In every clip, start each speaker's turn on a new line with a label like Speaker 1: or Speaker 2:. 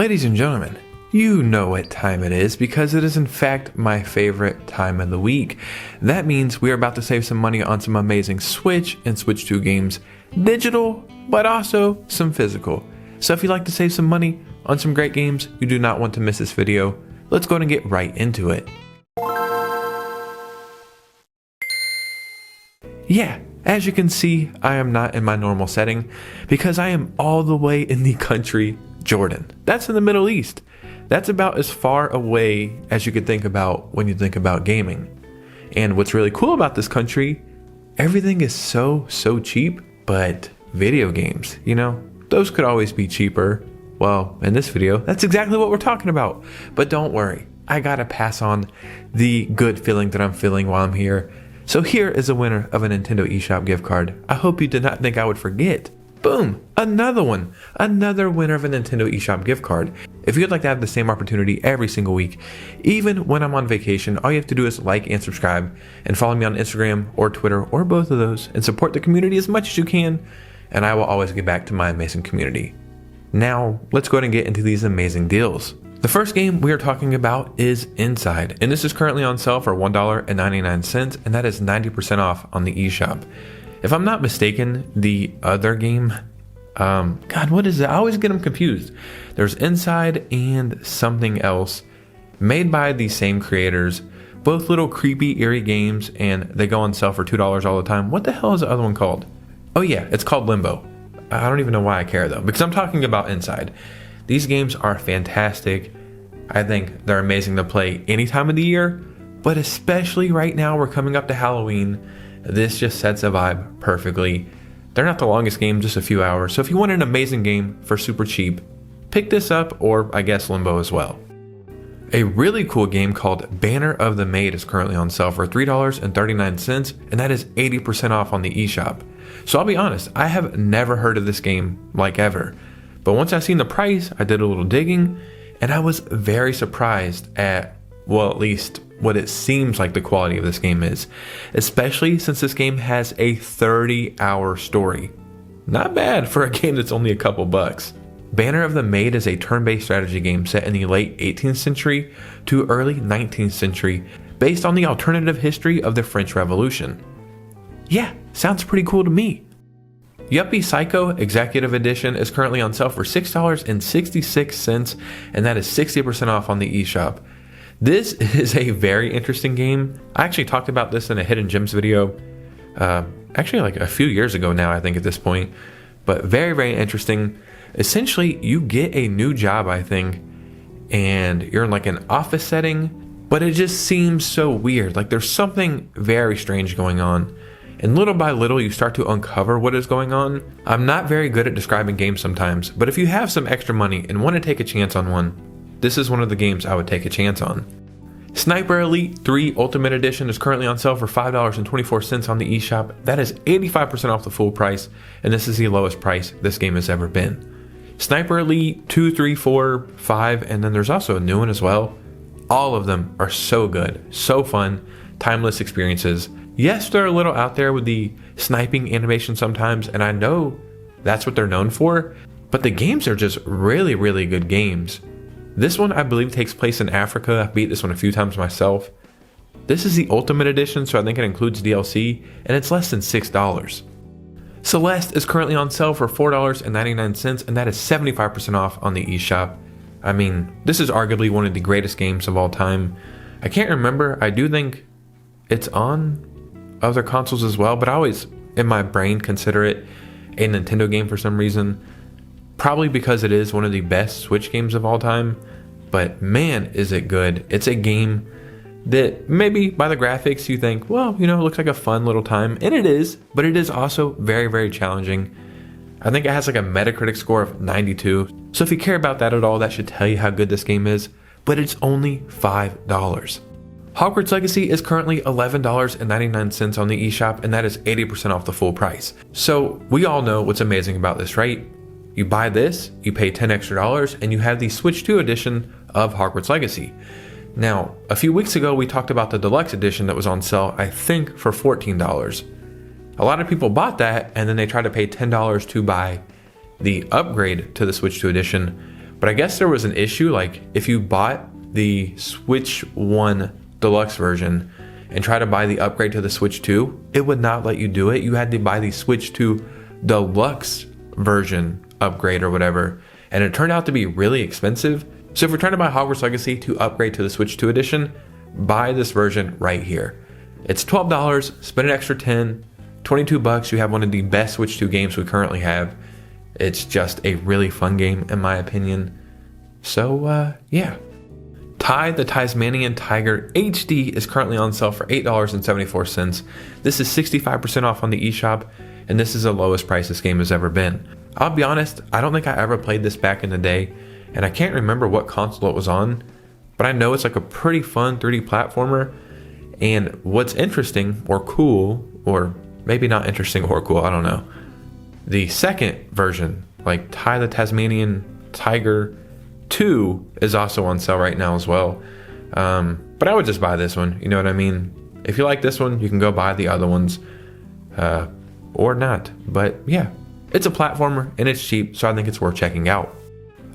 Speaker 1: Ladies and gentlemen, you know what time it is because it is in fact my favorite time of the week. That means we are about to save some money on some amazing Switch and Switch 2 games, digital, but also some physical. So if you'd like to save some money on some great games, you do not want to miss this video. Let's go ahead and get right into it. Yeah, as you can see, I am not in my normal setting because I am all the way in the country Jordan. That's in the Middle East. That's about as far away as you could think about when you think about gaming. And what's really cool about this country, everything is so cheap, but video games, you know, those could always be cheaper. Well, in this video, that's exactly what we're talking about. But don't worry, I gotta pass on the good feeling that I'm feeling while I'm here. So here is a winner of a Nintendo Eshop gift card. I hope you did not think I would forget. Boom, another one, another winner of a Nintendo Eshop gift card. If you'd like to have the same opportunity every single week, even when I'm on vacation, all you have to do is like and subscribe and follow me on Instagram or Twitter or both of those and support the community as much as you can, and I will always get back to my amazing community. Now, let's go ahead and get into these amazing deals. The first game we are talking about is Inside, and this is currently on sale for $1.99, and that is 90% off on the eShop. If I'm not mistaken, the other game, God, what is it? I always get them confused. There's Inside and something else made by the same creators, both little creepy, eerie games, and they go on sale for $2 all the time. What the hell is the other one called? Oh yeah, it's called Limbo. I don't even know why I care though, because I'm talking about Inside. These games are fantastic. I think they're amazing to play any time of the year, but especially right now we're coming up to Halloween. This just sets a vibe perfectly. They're not the longest game, just a few hours. So if you want an amazing game for super cheap, pick this up, or I guess Limbo as well. A really cool game called Banner of the MAID is currently on sale for $3.39, and that is 80% off on the eShop. So I'll be honest, I have never heard of this game like ever. But once I seen the price, I did a little digging, and I was very surprised at, well, at least what it seems like the quality of this game is, especially since this game has a 30-hour story. Not bad for a game that's only a couple bucks. Banner of the MAID is a turn-based strategy game set in the late 18th century to early 19th century, based on the alternative history of the French Revolution. Yeah, sounds pretty cool to me. YUPPIE Psycho Executive Edition is currently on sale for $6.66, and that is 60% off on the eShop. This is a very interesting game. I actually talked about this in a Hidden Gems video, actually like a few years ago now, I think at this point, but very interesting. Essentially, you get a new job, I think, and you're in like an office setting, but it just seems so weird. Like there's something very strange going on. And little by little, you start to uncover what is going on. I'm not very good at describing games sometimes, but if you have some extra money and want to take a chance on one, this is one of the games I would take a chance on. Sniper Elite 3 Ultimate Edition is currently on sale for $5.24 on the eShop. That is 85% off the full price, and this is the lowest price this game has ever been. Sniper Elite 2, 3, 4, 5, and then there's also a new one as well. All of them are so good, so fun, timeless experiences. Yes, they're a little out there with the sniping animation sometimes, and I know that's what they're known for, but the games are just really good games. This one I believe takes place in Africa. I've beat this one a few times myself. This is the Ultimate Edition, so I think it includes DLC, and it's less than $6. Celeste is currently on sale for $4.99, and that is 75% off on the eShop. I mean, this is arguably one of the greatest games of all time. I can't remember, I do think it's on other consoles as well, but I always, in my brain, consider it a Nintendo game for some reason. Probably because it is one of the best Switch games of all time, but man, is it good. It's a game that maybe by the graphics you think, well, you know, it looks like a fun little time, and it is, but it is also very challenging. I think it has like a Metacritic score of 92, so if you care about that at all, that should tell you how good this game is, but it's only $5. Hogwarts Legacy is currently $11.99 on the eShop, and that is 80% off the full price. So we all know what's amazing about this, right? You buy this, you pay $10 extra, and you have the Switch 2 edition of Hogwarts Legacy. Now, a few weeks ago, we talked about the deluxe edition that was on sale, I think, for $14. A lot of people bought that, and then they tried to pay $10 to buy the upgrade to the Switch 2 edition, But I guess there was an issue, like if you bought the Switch 1 Deluxe version and try to buy the upgrade to the Switch 2, it would not let you do it. You had to buy the Switch 2 Deluxe version upgrade or whatever, and it turned out to be really expensive. So if you're trying to buy Hogwarts Legacy to upgrade to the Switch 2 edition, buy this version right here. It's $12, spend an extra 10, 22 bucks, you have one of the best Switch 2 games we currently have. It's just a really fun game in my opinion. So yeah. Ty the Tasmanian Tiger HD is currently on sale for $8.74. This is 65% off on the eShop, and this is the lowest price this game has ever been. I'll be honest, I don't think I ever played this back in the day, and I can't remember what console it was on, but I know it's like a pretty fun 3D platformer. And what's interesting or cool, or maybe not interesting or cool, I don't know, the second version, like Ty the Tasmanian Tiger 2, is also on sale right now as well. But I would just buy this one, you know what I mean? If you like this one, you can go buy the other ones, or not. But yeah, it's a platformer and it's cheap, so I think it's worth checking out.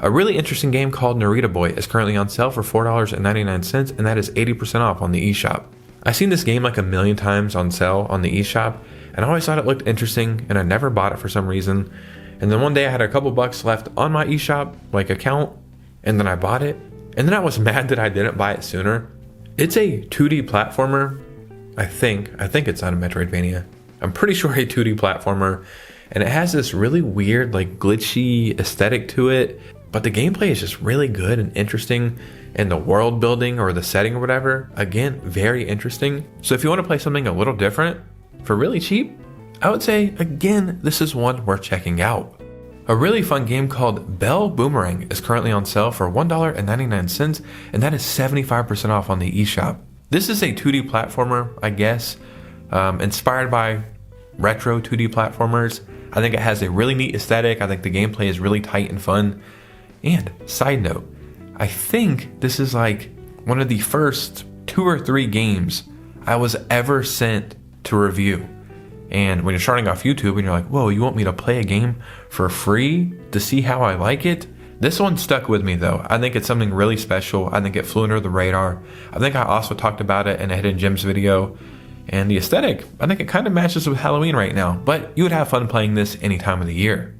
Speaker 1: A really interesting game called NARITA Boy is currently on sale for $4.99, and that is 80% off on the eShop. I've seen this game like a million times on sale on the eShop, and I always thought it looked interesting, and I never bought it for some reason. And then one day I had a couple bucks left on my eShop like account, and then I bought it, and then I was mad that I didn't buy it sooner. It's a 2D platformer. I think it's not a Metroidvania. I'm pretty sure a 2D platformer, and it has this really weird, like glitchy aesthetic to it, but the gameplay is just really good and interesting, and the world building or the setting or whatever, again, very interesting. So if you want to play something a little different for really cheap, I would say, again, this is one worth checking out. A really fun game called BELLE Boomerang is currently on sale for $1.99, and that is 75% off on the eShop. This is a 2D platformer, I guess, inspired by retro 2D platformers. I think it has a really neat aesthetic. I think the gameplay is really tight and fun. And side note, I think this is like one of the first 2 or 3 games I was ever sent to review. And when you're starting off YouTube and you're like, whoa, you want me to play a game for free to see how I like it? This one stuck with me though. I think it's something really special. I think it flew under the radar. I think I also talked about it in a Hidden Gems video. And the aesthetic, I think it kind of matches with Halloween right now, but you would have fun playing this any time of the year.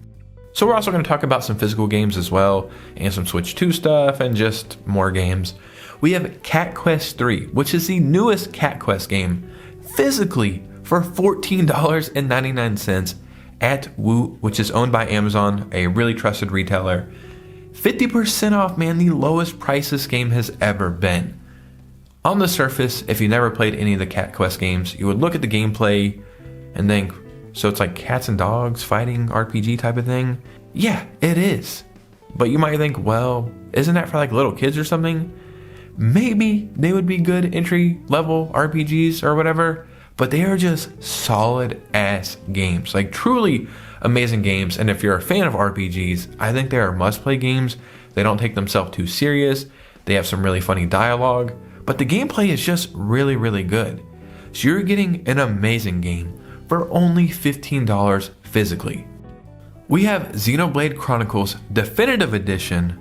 Speaker 1: So we're also going to talk about some physical games as well, and some Switch 2 stuff, and just more games. We have Cat Quest 3, which is the newest Cat Quest game, physically for $14.99 at Woot, which is owned by Amazon, a really trusted retailer. 50% off, man, the lowest price this game has ever been. On the surface, if you never played any of the Cat Quest games, you would look at the gameplay and think, so it's like cats and dogs fighting RPG type of thing? Yeah, it is. But you might think, well, isn't that for like little kids or something? Maybe they would be good entry level RPGs or whatever, but they are just solid ass games, like truly amazing games. And if you're a fan of RPGs, I think they are must play games. They don't take themselves too serious. They have some really funny dialogue, but the gameplay is just really, really good. So you're getting an amazing game for only $15 physically. We have XENOBLADE Chronicles Definitive Edition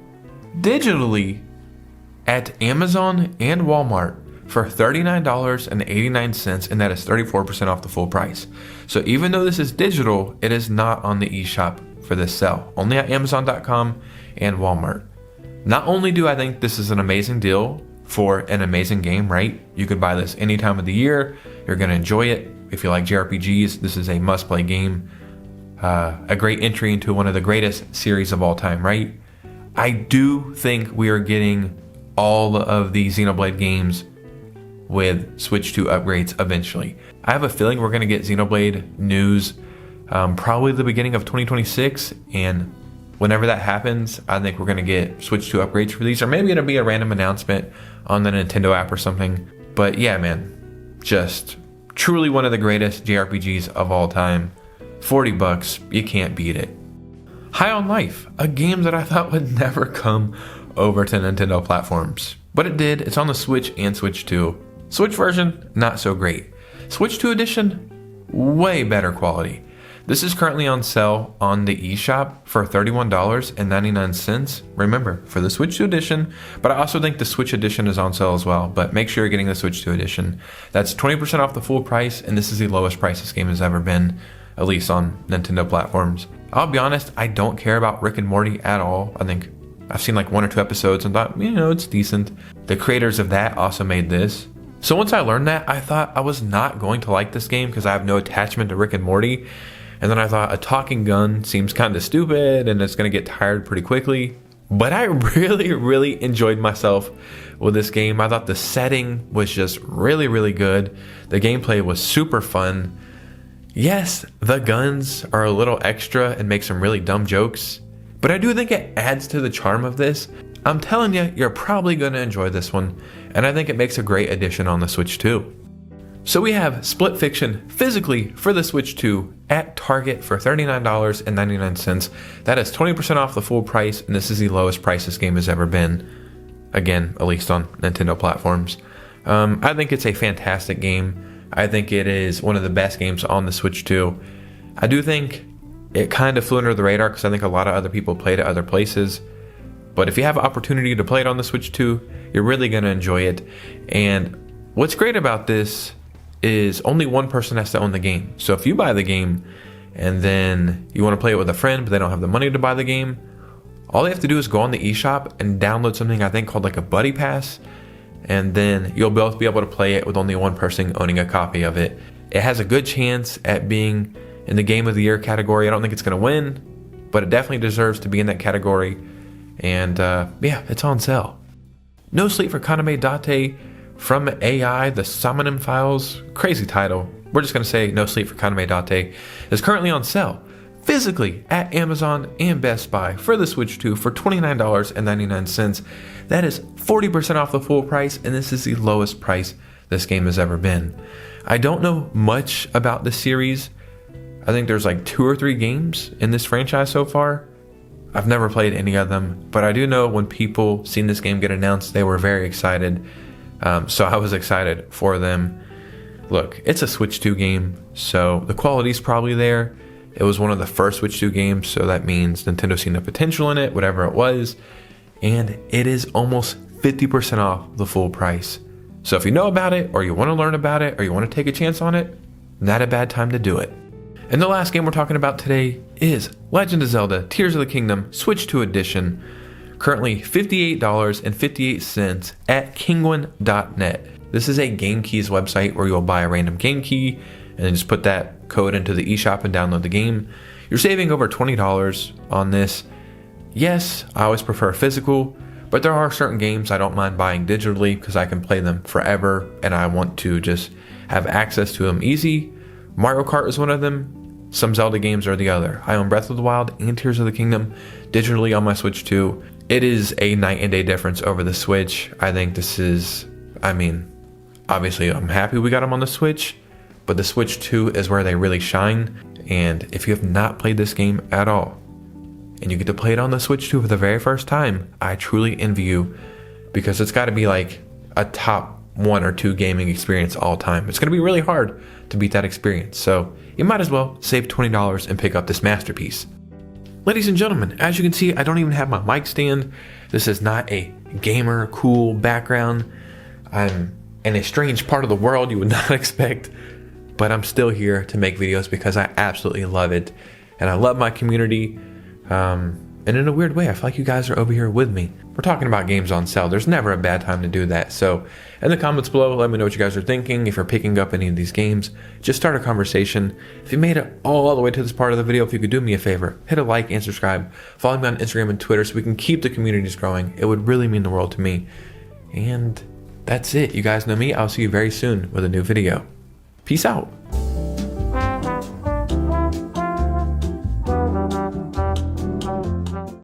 Speaker 1: digitally at Amazon and Walmart for $39.89, and that is 34% off the full price. So even though this is digital, it is not on the eShop for this sale, only at Amazon.com and Walmart. Not only do I think this is an amazing deal for an amazing game, right? You could buy this any time of the year. You're going to enjoy it. If you like JRPGs, this is a must-play game. A great entry into one of the greatest series of all time, right? I do think we are getting all of the Xenoblade games with Switch 2 upgrades eventually. I have a feeling we're going to get Xenoblade news probably the beginning of 2026, and whenever that happens, I think we're going to get Switch 2 upgrades for these, or maybe it'll be a random announcement on the Nintendo app or something. But yeah, man, just truly one of the greatest JRPGs of all time. $40, you can't beat it. High on Life, a game that I thought would never come over to Nintendo platforms, but it did. It's on the Switch and Switch 2. Switch version, not so great. Switch 2 edition, way better quality. This is currently on sale on the eShop for $31.99. Remember, for the Switch 2 edition, but I also think the Switch edition is on sale as well, but make sure you're getting the Switch 2 edition. That's 20% off the full price, and this is the lowest price this game has ever been, at least on Nintendo platforms. I'll be honest, I don't care about Rick and Morty at all. I think I've seen like 1 or 2 episodes and thought, it's decent. The creators of that also made this. So once I learned that, I thought I was not going to like this game because I have no attachment to Rick and Morty. And then I thought a talking gun seems kind of stupid and it's going to get tired pretty quickly. But I really enjoyed myself with this game. I thought the setting was just really good. The gameplay was super fun. Yes, the guns are a little extra and make some really dumb jokes, but I do think it adds to the charm of this. I'm telling you, you're probably going to enjoy this one, and I think it makes a great addition on the Switch 2. So we have Split Fiction physically for the Switch 2 at Target for $39.99. That is 20% off the full price, and this is the lowest price this game has ever been. Again, at least on Nintendo platforms. I think it's a fantastic game. I think it is one of the best games on the Switch 2. I do think it kind of flew under the radar because I think a lot of other people played it other places. But if you have an opportunity to play it on the Switch 2, you're really going to enjoy it. And what's great about this is only one person has to own the game. So if you buy the game and then you want to play it with a friend but they don't have the money to buy the game, all they have to do is go on the eShop and download something I think called like a buddy pass, and then you'll both be able to play it with only one person owning a copy of it. It has a good chance at being in the Game of the Year category. I don't think it's going to win, but it definitely deserves to be in that category. And yeah, it's on sale. No Sleep for Kaname Date from AI, the Samanin Files. Crazy title. We're just going to say No Sleep for Kaname Date is currently on sale physically at Amazon and Best Buy for the Switch 2 for $29.99. That is 40% off the full price, and this is the lowest price this game has ever been. I don't know much about the series. I think there's like 2 or 3 games in this franchise so far. I've never played any of them, but I do know when people seen this game get announced, they were very excited. So I was excited for them. Look, it's a Switch 2 game, so the quality's probably there. It was one of the first Switch 2 games, so that means Nintendo seen the potential in it, whatever it was. And it is almost 50% off the full price. So if you know about it, or you want to learn about it, or you want to take a chance on it, not a bad time to do it. And the last game we're talking about today is Legend of Zelda Tears of the Kingdom Switch 2 Edition. Currently $58.58 at kinguin.net. This is a Game Keys website where you'll buy a random game key and then just put that code into the eShop and download the game. You're saving over $20 on this. Yes, I always prefer physical, but there are certain games I don't mind buying digitally because I can play them forever and I want to just have access to them easy. Mario Kart is one of them. Some Zelda games are the other. I own Breath of the Wild and Tears of the Kingdom digitally on my Switch 2. It is a night and day difference over the Switch. I think this is, obviously I'm happy we got them on the Switch, but the Switch 2 is where they really shine. And if you have not played this game at all, and you get to play it on the Switch 2 for the very first time, I truly envy you, because it's got to be like a top 1 or 2 gaming experience all time. It's going to be really hard to beat that experience, so you might as well save $20 and pick up this masterpiece. Ladies and gentlemen, as you can see, I don't even have my mic stand. This is not a gamer cool background. I'm in a strange part of the world you would not expect, but I'm still here to make videos because I absolutely love it, and I love my community. And in a weird way, I feel like you guys are over here with me. We're talking about games on sale. There's never a bad time to do that. So in the comments below, let me know what you guys are thinking. If you're picking up any of these games, just start a conversation. If you made it all the way to this part of the video, if you could do me a favor, hit a like and subscribe. Follow me on Instagram and Twitter so we can keep the communities growing. It would really mean the world to me. And that's it. You guys know me. I'll see you very soon with a new video. Peace out.